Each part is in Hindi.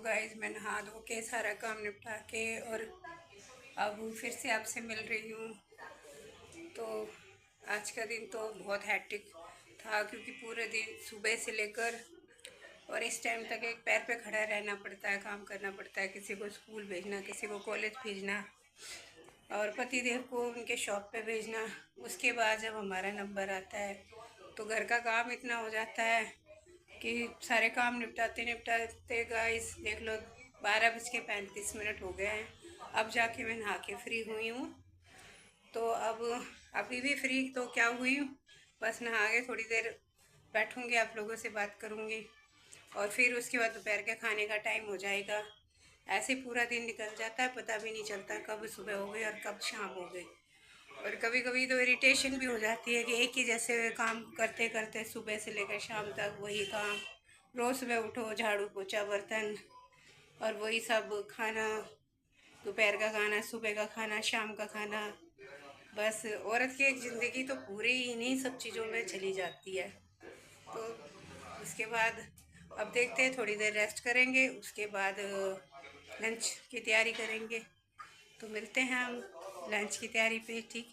तो गाइस मैं नहा धो के सारा काम निपटा के और अब फिर से आपसे मिल रही हूँ। तो आज का दिन तो बहुत हैट्रिक था क्योंकि पूरे दिन सुबह से लेकर और इस टाइम तक एक पैर पे खड़ा रहना पड़ता है, काम करना पड़ता है, किसी को स्कूल भेजना, किसी को कॉलेज भेजना और पतिदेव को उनके शॉप पे भेजना। उसके बाद जब हमारा नंबर आता है तो घर का काम इतना हो जाता है कि सारे काम निपटाते निपटाते गाइस देख लो 12:35 हो गए हैं। अब जाके मैं नहा के फ्री हुई हूँ। तो अब अभी भी फ्री तो क्या हुई हूँ, बस नहा के थोड़ी देर बैठूँगी, आप लोगों से बात करूँगी और फिर उसके बाद दोपहर के खाने का टाइम हो जाएगा। ऐसे पूरा दिन निकल जाता है, पता भी नहीं चलता कब सुबह हो गई और कब शाम हो गई। और कभी कभी तो इरिटेशन भी हो जाती है कि एक ही जैसे काम करते करते सुबह से लेकर शाम तक वही काम, रोज़ सुबह उठो, झाड़ू पोछा बर्तन और वही सब खाना, दोपहर का खाना, सुबह का खाना, शाम का खाना। बस औरत की एक ज़िंदगी तो पूरी इन्हीं सब चीज़ों में चली जाती है। तो उसके बाद अब देखते हैं, थोड़ी देर रेस्ट करेंगे, उसके बाद लंच की तैयारी करेंगे। तो मिलते हैं हम लंच की तैयारी पे। ठीक,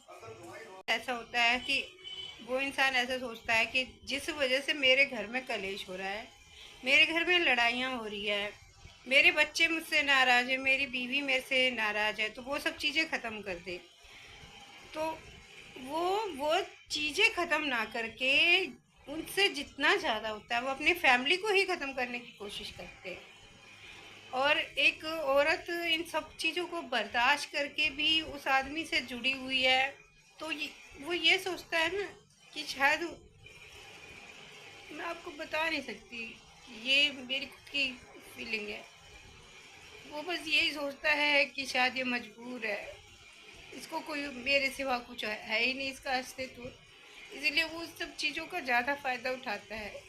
ऐसा होता है कि वो इंसान ऐसा सोचता है कि जिस वजह से मेरे घर में कलेश हो रहा है, मेरे घर में लड़ाइयाँ हो रही है, मेरे बच्चे मुझसे नाराज़ है, मेरी बीवी मेरे से नाराज़ है, तो वो सब चीज़ें ख़त्म कर दे। तो वो चीज़ें ख़त्म ना करके उनसे जितना ज़्यादा होता है वो अपनी फैमिली को ही ख़त्म करने की कोशिश करते हैं। और एक औरत इन सब चीज़ों को बर्दाश्त करके भी उस आदमी से जुड़ी हुई है, तो वो ये सोचता है ना कि शायद, मैं आपको बता नहीं सकती, ये मेरी खुद की फीलिंग है। वो बस यही सोचता है कि शायद ये मजबूर है, इसको कोई मेरे सिवा कुछ है ही नहीं, इसका अस्तित्व, इसीलिए वो उस सब चीज़ों का ज़्यादा फ़ायदा उठाता है।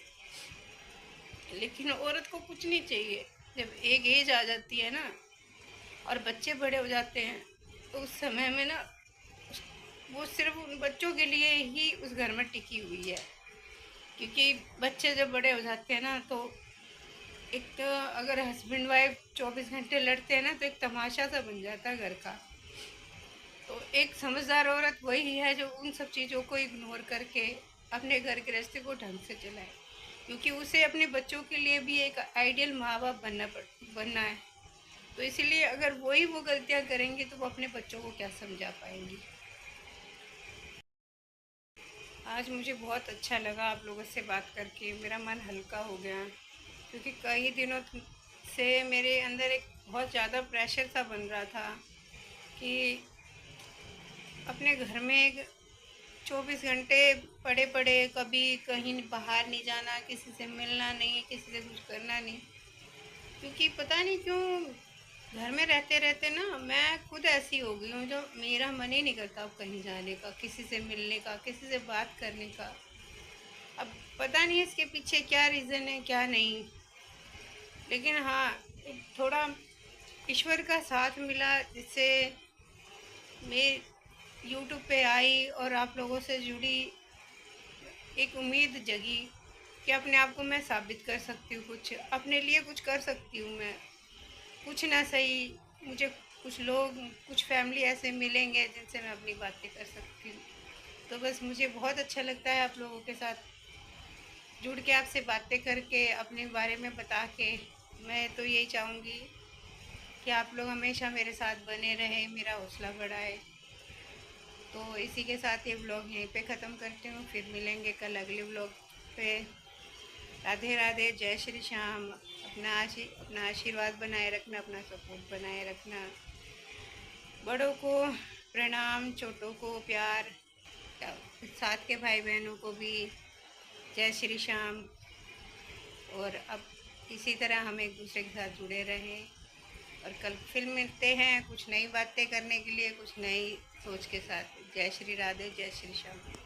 लेकिन औरत को कुछ नहीं चाहिए। जब एक एज आ जाती है ना और बच्चे बड़े हो जाते हैं, तो उस समय में ना वो सिर्फ उन बच्चों के लिए ही उस घर में टिकी हुई है। क्योंकि बच्चे जब बड़े हो जाते हैं ना, तो एक तो अगर हस्बैंड वाइफ 24 घंटे लड़ते हैं ना, तो एक तमाशा सा बन जाता है घर का। तो एक समझदार औरत वही है जो उन सब चीज़ों को इग्नोर करके अपने घर गृहस्थी को ढंग से चलाए, क्योंकि उसे अपने बच्चों के लिए भी एक आइडियल माँ बाप बनना है। तो इसीलिए अगर वही वो गलतियाँ करेंगी तो वो अपने बच्चों को क्या समझा पाएंगी। आज मुझे बहुत अच्छा लगा आप लोगों से बात करके, मेरा मन हल्का हो गया, क्योंकि कई दिनों से मेरे अंदर एक बहुत ज़्यादा प्रेशर सा बन रहा था कि अपने घर में 24 घंटे पड़े पड़े, कभी कहीं बाहर नहीं जाना, किसी से मिलना नहीं, किसी से कुछ करना नहीं। क्योंकि पता नहीं क्यों घर में रहते रहते ना मैं खुद ऐसी हो गई हूँ जो मेरा मन ही नहीं करता अब कहीं जाने का, किसी से मिलने का, किसी से बात करने का। अब पता नहीं इसके पीछे क्या रीज़न है क्या नहीं, लेकिन हाँ, थोड़ा ईश्वर का साथ मिला जिससे मैं यूट्यूब पे आई और आप लोगों से जुड़ी, एक उम्मीद जगी कि अपने आप को मैं साबित कर सकती हूँ, कुछ अपने लिए कुछ कर सकती हूँ मैं। कुछ ना सही, मुझे कुछ लोग, कुछ फैमिली ऐसे मिलेंगे जिनसे मैं अपनी बातें कर सकती हूँ। तो बस मुझे बहुत अच्छा लगता है आप लोगों के साथ जुड़ के, आपसे बातें करके, अपने बारे में बता के। मैं तो यही चाहूँगी कि आप लोग हमेशा मेरे साथ बने रहें, मेरा हौसला बढ़ाए। तो इसी के साथ ये व्लॉग यहीं पे ख़त्म करती हूँ, फिर मिलेंगे कल अगले व्लॉग पे। राधे राधे, जय श्री श्याम। अपना आशीर्वाद बनाए रखना, अपना सपोर्ट बनाए रखना। बड़ों को प्रणाम, छोटों को प्यार, साथ के भाई बहनों को भी जय श्री श्याम। और अब इसी तरह हम एक दूसरे के साथ जुड़े रहें और कल फिर मिलते हैं कुछ नई बातें करने के लिए, कुछ नई सोच के साथ। जय श्री राधे, जय श्री श्याम।